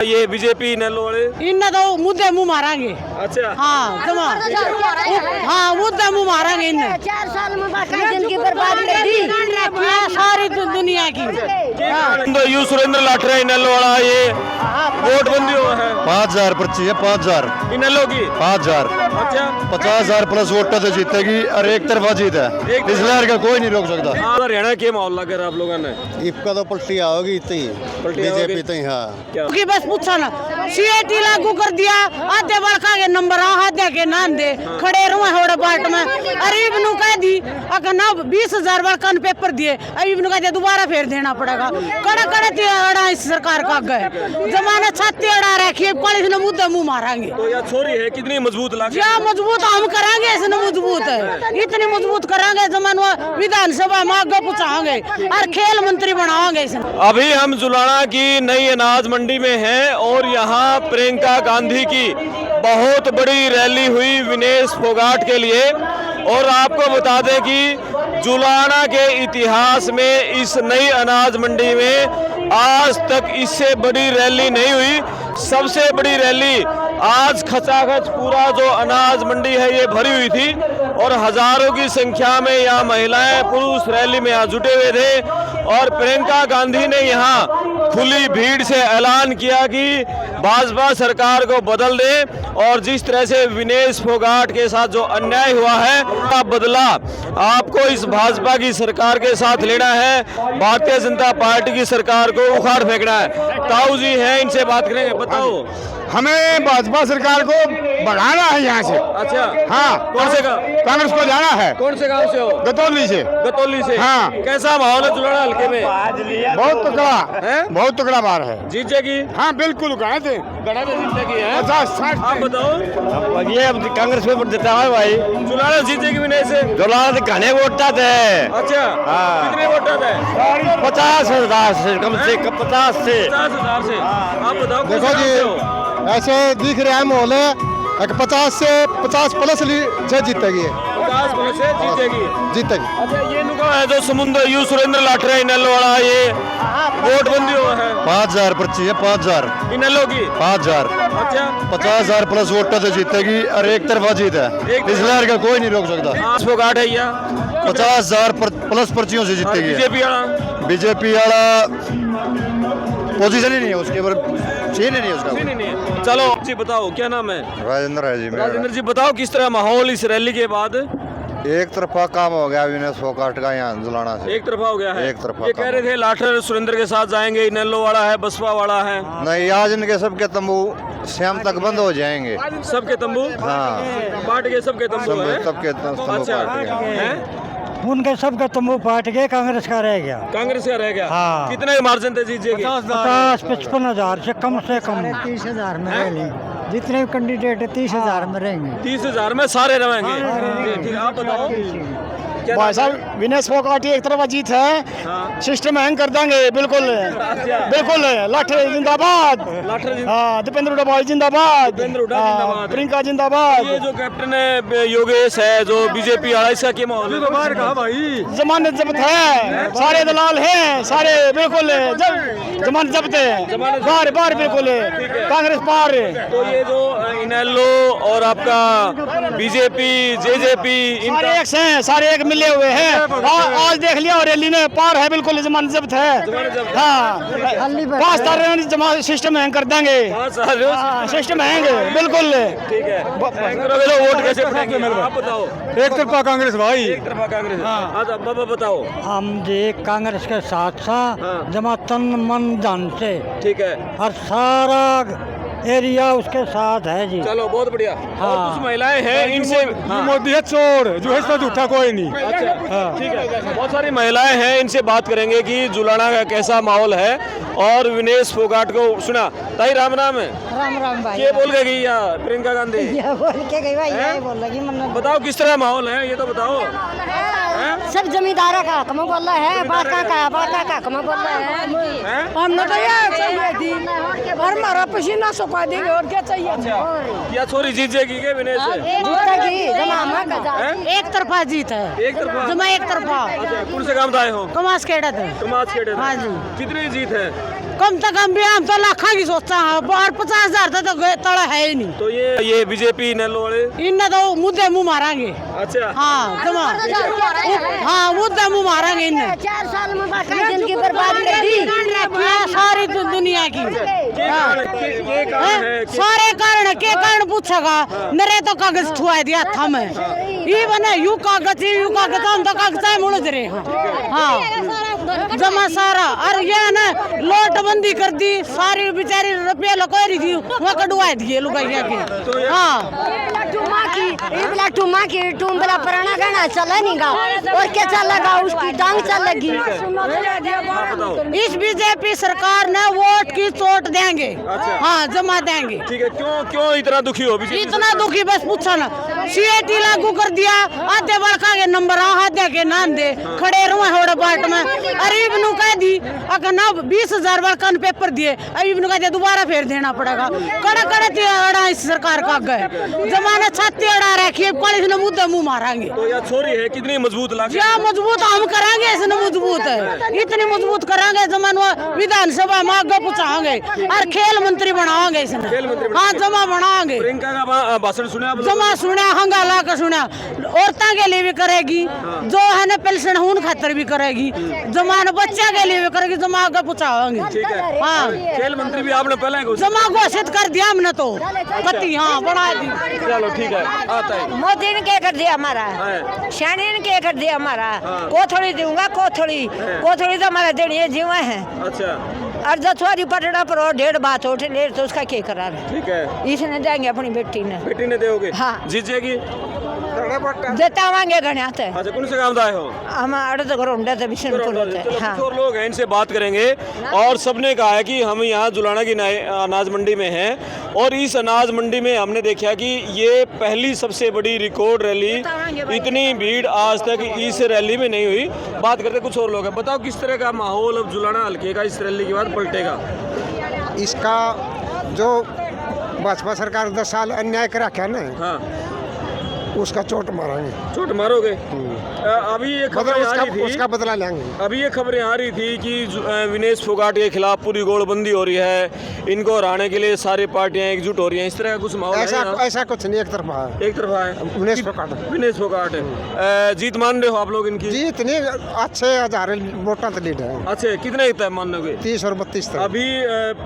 ये बीजेपी नेलो वाले इन्हें तो मुद्दे मुंह मारेंगे। अच्छा हाँ जमा हाँ मुद्दे मुंह मारेंगे इन्हें। 4 साल में जिनकी बर्बादी कर दी सारी दुनिया की। तो यू सुरेंद्र लाठरा नेलो वाला ये वोट बंदी हुआ है 5000 पर्ची है 5000 इनेलो की 5000 अच्छा 50,000 प्लस वोटर से जीतेगी और एक तरफा जीत है इस लहर का कोई नहीं रोक सकता। हरियाणा के माहौल लग रहा आप लोगों ने इसका तो पलटी आओगी इतनी बीजेपी तो हाँ क्योंकि बस पूछा ना सीएटी लागू कर दिया आधे बड़का के नंबर आधे के नाम दे खड़े रुए होड़े बाट में अरीब नु कह दी अगर ना 20,000 बड़का ने पेपर दिए अरीब नु कह दिया दोबारा फिर देना पड़ेगा कड़ा कड़ा अड़ा इस सरकार का गए जमाना छाती अड़ा रखी है पुलिस ने मुद्दे मुंह मारेंगे। तो यह छोरी है कितनी मजबूत लग क्या मजबूत हम करांगे इसने मजबूत है इतनी मजबूत करांगे जमाना विधानसभा में आगे पहुंचाएंगे और खेल मंत्री बनाएंगे इसने। अभी हम जुलाना की नई अनाज मंडी में हैं और यहाँ प्रियंका गांधी की बहुत बड़ी रैली हुई विनेश फोगाट के लिए और आपको बता दें कि जुलाना के इतिहास में इस नई अनाज मंडी में आज तक इससे बड़ी रैली नहीं हुई। सबसे बड़ी रैली आज खचाखच पूरा जो अनाज मंडी है ये भरी हुई थी और हजारों की संख्या में यहाँ महिलाएं पुरुष रैली में यहाँ जुटे हुए थे और प्रियंका गांधी ने यहाँ खुली भीड़ से ऐलान किया कि भाजपा सरकार को बदल दे और जिस तरह से विनेश फोगाट के साथ जो अन्याय हुआ है उसका बदला आपको इस भाजपा की सरकार के साथ लेना है। भारतीय जनता पार्टी की सरकार को उखाड़ फेंकना है। ताऊ जी हैं इनसे बात करेंगे। बताओ हमें भाजपा सरकार को बढ़ाना है यहाँ से। अच्छा हाँ कौन से गाँव कांग्रेस को जाना है। कौन से गांव से हो? गतौली से। गतौली से। हाँ। कैसा माहौल है जुलाना हल्के में? बहुत तगड़ा है बहुत तगड़ा बार है। जीत जाएगी? हाँ बिल्कुल गए थे गड़ा में जीत जाएगी है? 50-60। आप बताओ ये अब कांग्रेस पे देता है भाई जुलाना जीत जाएगी विनय से? जुलाना तो घने वोटा थे अच्छा कितने वोट थे? 50,000 से कम से कम 50 से 50,000 से। आप बताओ कौन देखो से गांव से हो? जी ऐसे दिख रहा है माहौल है 50 से 50 प्लस से जीतेगी 50 प्लस से जीत जाएगी। जीतेगी। अच्छा ये नुका है जो समुद्र यू सुरेंद्र लाठरा इनेलो वाला ये वोट बंदी हुआ है 5000 पर्ची है 5000 इनेलो की 5000 अच्छा 50,000 प्लस वोटर से जीतेगी और एक तरफा जीत है इस लहर का कोई नहीं रोक सकता। आज फोगाट है या 50,000 प्लस पर्चियों से जीतेगी। बीजेपी वाला बीजेपी वाला पोजीशन ही नहीं है उसके ऊपर चीन ही नहीं है उसका। नहीं है। चलो जी बताओ क्या नाम है? राजेंद्र है जी राजेंद्र जी बताओ किस तरह माहौल इस रैली के बाद? एक तरफा काम हो गया विनेश फोगाट का यहाँ जुलाना से। एक तरफा हो गया है। एक तरफा ये काम कह रहे थे लाठर सुरेंद्र के साथ जाएंगे इनेलो वाला है बसपा वाला है नहीं आज इनके सबके तंबू शाम तक बंद हो जाएंगे। सबके तंबू हाँ पार्ट के सबके तंबू है। सबके तंबू अच्छा पार्टी हैं। हैं? उनके सबका तंबू पाट गए कांग्रेस का रह गया। कांग्रेस का रह गया। हाँ। कितने मार्जिन थे जीत जाएगी? 50-55 से कम 30,000 में रहेंगे जितने भी कैंडिडेट है 30,000 में रहेंगे। 30,000 में सारे रहेंगे। ठीक आप बताओ क्या भाई साहब विनेश फोगाट एक तरफा जीत है। हाँ। सिस्टम हैंग कर देंगे बिल्कुल बिल्कुल। लाठे जिंदाबाद। लाठर जी हाँ दीपेंद्र हुड्डा भाई जिंदाबाद। दीपेंद्र हुड्डा हाँ, जिंदाबाद। प्रियंका जिंदाबाद। ये जो कैप्टन है योगेश है जो बीजेपी वाला इसका क्या माहौल है? जमानत जब्त है सारे दलाल हैं सारे बिल्कुल जमानत जब्त है बार बार बिल्कुल कांग्रेस पार। तो ये जो इनेलो और आपका बीजेपी जेजेपी सारे एक हैं सारे एक मिले हुए हैं। आज देख लिया और रैली में पार है बिल्कुल जमानत जब्त है। हाँ 5 तारीख जमा सिस्टम हैंग कर देंगे। सिस्टम हैंग बिल्कुल। ठीक है वोट कैसे पड़ेंगे आप बताओ? एक तरफा कांग्रेस भाई। एक तरफा कांग्रेस। हाँ बाबा बताओ। हम जी कांग्रेस के साथ था जमा तन मन धन से ठीक है और सारा एरिया उसके साथ है जी। चलो बहुत बढ़िया। हाँ। और कुछ महिलाएं हैं इनसे मोदी है चोर जो है इसमें झूठा कोई नहीं। अच्छा ठीक है बहुत सारी महिलाएं हैं इनसे बात करेंगे कि जुलाना का कैसा माहौल है और विनेश फोगाट को सुना। ताई राम राम है। राम राम भाई ये बोल के गई या प्रियंका गांधी? ये बोल के गई भाई ये बोल लगी मन बताओ किस तरह माहौल है ये तो बताओ। सब जमींदारा का कम बोल रहा है बाका का कम बोल रहा है। हमने तो ये चाहिए थी और हमारा पसीना सुखा देंगे और क्या चाहिए। या छोरी जीत जाएगी क्या विनेश से? जीतेगी जमा एक तरफा जीत है एक तरफा जमा एक तरफा। अच्छा कौन से काम आए हो? कमास केड़ा थे। समाज के हाँ जी। कितनी जीत है? कम से कम भी हम तो लाखा की सोचता है और 50,000 तो तड़ा है ही नहीं। तो ये बीजेपी इनेलो वाले इन्हें तो मुद्दे मुंह मारेंगे। अच्छा हाँ जमा हाँ मुद्दे मुंह मारेंगे इन्हें। 4 साल में बाकी जिनकी बर्बादी कर दी सारी दुनिया की के कारण है सारे कारण के कारण पूछेगा मेरे तो कागज छुआ दिया था मैं ये बने यू कागज हम तो कागज मुड़ रहे हैं। हाँ जमा सारा और ये ना नोटबंदी कर दी सारी बेचारी रुपये लकोरी थी वहाँ कटवा दिए लुगाइया के। हाँ टूमा की टूम बला पुराना गाना चला नहीं गा और क्या चलेगा उसकी टांग चलेगी। इस बीजेपी सरकार ने वोट की चोट देंगे। हाँ जमा देंगे। ठीक है क्यों इतना दुखी हो बीजेपी? इतना दुखी बस पूछो ना सीएटी लागू कर दिया आधे बड़का के नंबर आधे के नान दे खड़े रुए होड़े बाट में अरीब नु कह दी अगर ना 20,000 बड़का पेपर दिए अरीब नु कह दिया दोबारा फिर देना पड़ेगा। कड़ा कड़े अड़ा इस सरकार का गए जमाने छाती अड़ा रखी है पुलिस ने मुद्दे मुंह मारेंगे। तो यह छोरी है कितनी मजबूत लगे? क्या मजबूत हम कराएंगे इसने मजबूत है इतनी मजबूत कराएंगे जमानो विधानसभा में आगे पहुंचाएंगे और खेल मंत्री बनाएंगे इसने। हाँ जमा बनाएंगे। प्रियंका का भाषण सुना जमा सुना हंगाला का सुना औरतों के लिए भी करेगी जो है ना पेंशन खून खातर भी करेगी जमा बच्चा के लिए भी करेगी जमा आगे पहुंचाएंगे। हाँ खेल मंत्री भी आपने पहले जमा घोषित कर दिया हमने तो कति हाँ बना दी। चलो ठीक है आता है। मोदी ने क्या कर दिया हमारा शानी ने क्या कर दिया हमारा कोथोड़ी दूंगा कोथोड़ी तो हमारा देनी है जीवा है। अच्छा और जथवारी पटड़ा पर 1.5 बात हो लेट तो उसका क्या करा है। ठीक है इसने देंगे अपनी बेटी ने दोगे? हाँ जीतेगी जतावांगे गणित। अच्छा कौन से काम आए हो? हम अड़द घरोंडे से बिशनपुर होते हैं। हाँ कुछ और लोग हैं इनसे बात करेंगे और सबने कहा है कि हम यहाँ जुलाना की अनाज मंडी में हैं और इस अनाज मंडी में हमने देखा कि ये पहली सबसे बड़ी रिकॉर्ड रैली इतनी भीड़ आज तक इस रैली में नहीं हुई। बात करते कुछ और लोग हैं। बताओ किस तरह का माहौल अब जुलाना हल्के का इस रैली के बाद पलटेगा? इसका जो भाजपा सरकार 10 साल अन्याय कर रखा है ना हाँ उसका चोट मारेंगे। चोट मारोगे? अभी ये खबरें आ रही थी उसका बदला लेंगे। अभी ये खबरें आ रही थी कि विनेश फोगाट के खिलाफ पूरी गोलबंदी हो रही है इनको हराने के लिए सारी पार्टियां एकजुट हो रही हैं। इस तरह का कुछ माहौल है? ऐसा कुछ नहीं एक तरफा है विनेश फोगाट जीत मान रहे हो आप लोग इनकी? जीत नहीं अच्छे 1000 वोटा तो लीड है। अच्छे कितने तय मानोगे? 30 और 32 अभी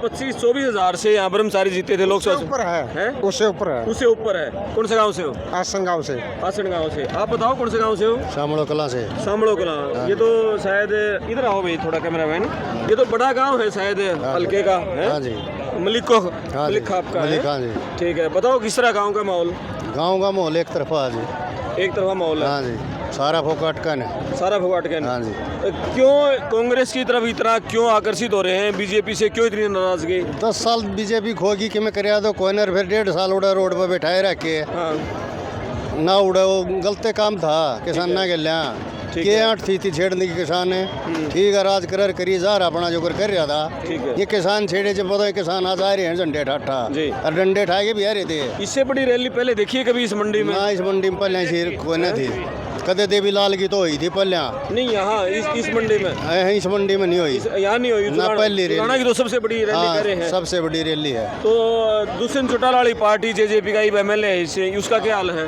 25-24 हजार से यहाँ ब्रह्मचारी जीते थे लोकसभा से। ऊपर है उससे ऊपर है। कौन से गाँव से हो? आसन गाँव से। आसन गाँव से। आप बताओ कौन से गाँव से हो? शामलो कला से। शामलो कला। ये तो शायद इधर आओ भाई थोड़ा कैमरा मैन। ये तो बड़ा गांव है शायद हल्के का है। हाँ जी मलिक आपका है। ठीक है बताओ किस तरह गांव का माहौल? गाँव का माहौल एक तरफा जी एक तरफा माहौल है। हाँ जी सारा फोकाट का है। सारा फोगाट का हाँ जी। क्यों कांग्रेस की तरफ इतना क्यों आकर्षित हो रहे हैं? बीजेपी से क्यों इतनी नाराजगी? 10 साल बीजेपी खोगी कि मैं कर दो कॉर्नर फिर 1.5 साल उड़ा रोड पर बैठाए रखे ना उड़ा वो गलत काम था किसान ना के लिया के आठ थी छेड़ने की किसान है। ठीक है राज करी जा रहा अपना जो कर रहा था। ये किसान छेड़े जब पता है किसान आज आ रहे हैं झंडे ठाठा और डंडे ठाए के भी आ रहे थे। इससे बड़ी रैली पहले देखिए कभी इस मंडी में? ना इस मंडी में पहले कोई नहीं थी कदे देवी लाल की तो हुई थी पहले नहीं यहाँ इस मंडी में इस मंडी में नहीं हुई यहाँ नहीं हुई ना पहली रैली की तो सबसे बड़ी रैली कर रहे हैं। सबसे बड़ी रैली है। तो दुष्यंत चौटाला वाली पार्टी जेजेपी का एमएलए है इससे उसका क्या हाल है?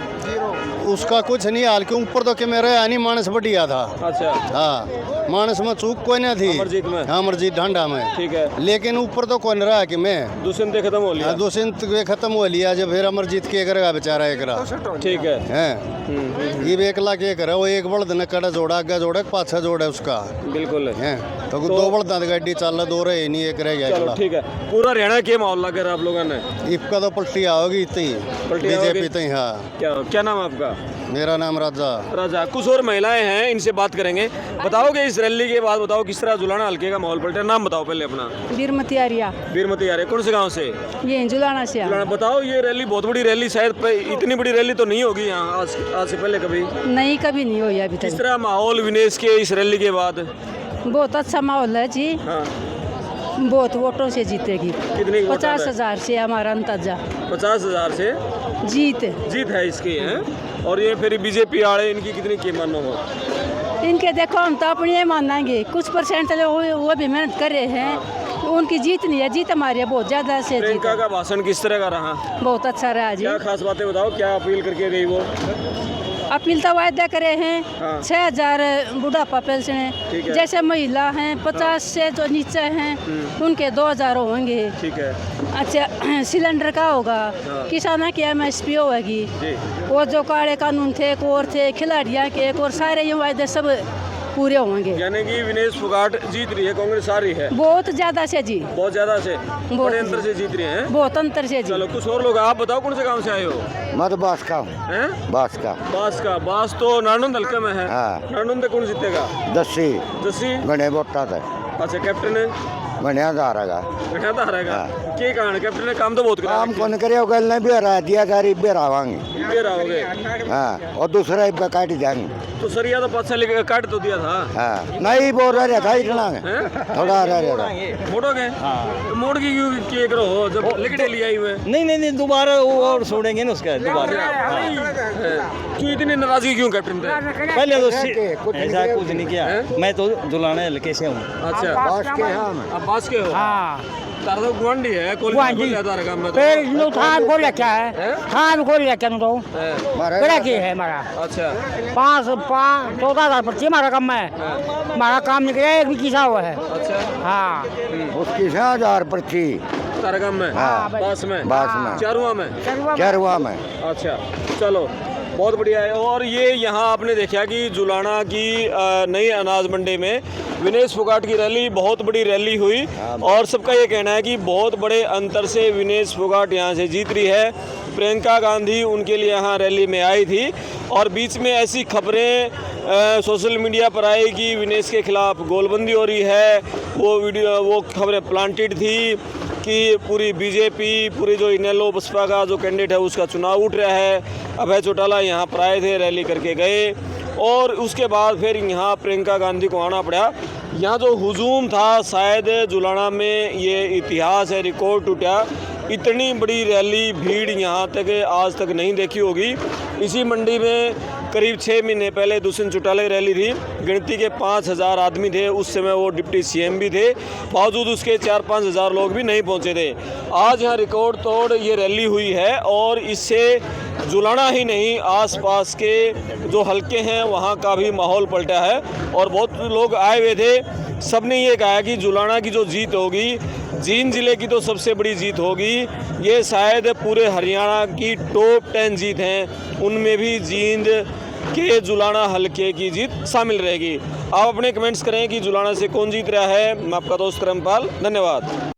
उसका कुछ नहीं हाल क्यों ऊपर तो के मेरा यानी मानस बढ़िया था। अच्छा हाँ मानस में चूक कोई नहीं थी अमरजीत ढांडा में। ठीक है लेकिन ऊपर तो कौन रहा कि मैं दुष्यंत खत्म हो लिया। दुष्यंत खत्म हो लिया जब फिर अमरजीत के करेगा बेचारा एक ठीक है ये भी 1 लाख एक है वो एक बल्द न कड़ा जोड़ा आगे जोड़ा पाछा जोड़ा उसका बिल्कुल है तो 2 बल्द गाड़ी चल 2 रहे नहीं एक रह गया। ठीक है पूरा हरियाणा के माहौल लगा आप लोगों ने इसका तो पलटी आओगी इतनी बीजेपी तई। हाँ क्या नाम है आपका? मेरा नाम राजा। कुछ और महिलाएं हैं इनसे बात करेंगे। बताओगे इस रैली के बाद बताओ किस तरह जुलाना हल्के का माहौल पलटा? नाम बताओ पहले अपना। बीरमती आर्या। बीरमती आर्या कौन से गाँव से? ये जुलाना से। बताओ ये रैली बहुत बड़ी रैली शायद इतनी बड़ी रैली तो नहीं होगी यहाँ आज से पहले कभी? नहीं कभी नहीं हुई अभी तक। किस तरह माहौल विनेश के इस रैली के बाद? बहुत अच्छा माहौल है जी। हाँ बहुत वोटों से जीतेगी। कितने? 50,000 से हमारा अंदाजा। 50,000 से जीत है इसकी है। और ये फिर बीजेपी आड़े इनकी कितनी की मानो हो? इनके देखो हम तो अपनी मानेंगे कुछ % वो भी मेहनत कर रहे हैं उनकी जीत नहीं है, जीत हमारी है बहुत ज्यादा से। प्रियंका का भाषण किस तरह का रहा? बहुत अच्छा रहा जी। क्या खास बातें बताओ, क्या अपील करके गई वो? अपील तो वायदा करे हैं, हाँ। 6000 बुढ़ापा पेंशन ठीक है। है। जैसे महिला हैं 50 से जो नीचे हैं उनके 2000 होंगे। ठीक है अच्छा सिलेंडर का होगा, किसानों की MSP होगी, जी। और जो काले कानून थे एक और थे, खिलाड़ियों के एक और, सारे ये वायदे सब पूरे होंगे। यानी कि विनेश फोगाट जीत रही है, कांग्रेस आ रही है बहुत ज्यादा से जी, बहुत ज्यादा से, बड़े अंतर से जीत रहे हैं। बहुत अंतर से जी। चलो कुछ और लोग, आप बताओ कौन से गांव से आए हो? मैं तो बास का हूँ, हैं? बास का। बास तो नारनंद हल्के में है। हाँ। नारनंद कौन जीतेगा? दसी जसी। गणे वोटा था, अच्छा कैप्टन है गणिया जा रहा बैठा था हरेगा। के कारण कैप्टन ने काम तो बहुत करा। काम कौन करे, गल ने भी हरा दिया, गारी भी हरावांगे। ये रहोगे। हाँ, और दूसरा इब्बा काट जाएंगे। तो सरिया तो 5 साल काट तो दिया था। हाँ, नहीं बोल रहा था इतना, थोड़ा रह रहा था। मोड़ोगे? तो मोड़ की क्यों के करो जब लिखड़े लिए आई हुए? नहीं दोबारा वो और छोड़ेंगे ना उसका दोबारा। क्यों इतनी नाराजगी क्यों कैप्टन पे? पहले तो कुछ ऐसा कुछ नहीं किया, मैं तो जुलाना हल्के से हूँ। अच्छा बास के हम अब बास के हो? हाँ तारा तो गुआंढी है, कोई गुआंढी। काम में फिर नो थान खोल रखा है, थान खोल रखा है तो बड़ा की है हमारा। अच्छा 14,000 पर्ची हमारा काम है, हमारा काम नहीं किया, एक भी किसा हुआ है। अच्छा हाँ उसकी 6000 पर्ची तारा काम में। हाँ। बास में, बास में, चारुआ में। चरवा में। अच्छा चलो बहुत बढ़िया है। और ये यहाँ आपने देखा कि जुलाना की नई अनाज मंडी में विनेश फोगाट की रैली, बहुत बड़ी रैली हुई और सबका ये कहना है कि बहुत बड़े अंतर से विनेश फोगाट यहाँ से जीत रही है। प्रियंका गांधी उनके लिए यहाँ रैली में आई थी और बीच में ऐसी खबरें सोशल मीडिया पर आई कि विनेश के खिलाफ गोलबंदी हो रही है। वो खबरें प्लांटेड थी कि पूरी बीजेपी, पूरी जो इनेलो बसपा का जो कैंडिडेट है उसका चुनाव उठ रहा है। अभय चौटाला यहाँ पर आए थे, रैली करके गए और उसके बाद फिर यहाँ प्रियंका गांधी को आना पड़ा। यहाँ जो हुजूम था शायद जुलाना में ये इतिहास है, रिकॉर्ड टूटा। इतनी बड़ी रैली, भीड़ यहाँ तक आज तक नहीं देखी होगी। इसी मंडी में करीब 6 महीने पहले दुष्यंत चौटाला की रैली थी, गिनती के 5000 आदमी थे। उस समय वो डिप्टी CM भी थे, बावजूद उसके 4-5 हज़ार लोग भी नहीं पहुंचे थे। आज यहाँ रिकॉर्ड तोड़ ये रैली हुई है और इससे जुलाना ही नहीं, आसपास के जो हलके हैं वहाँ का भी माहौल पलटा है और बहुत लोग आए हुए थे। सबने ये कहा कि जुलाना की जो जीत होगी, जींद ज़िले की तो सबसे बड़ी जीत होगी। ये शायद पूरे हरियाणा की टॉप 10 जीत हैं, उनमें भी जींद के जुलाना हलके की जीत शामिल रहेगी। आप अपने कमेंट्स करें कि जुलाना से कौन जीत रहा है। मैं आपका दोस्त करमपाल, धन्यवाद।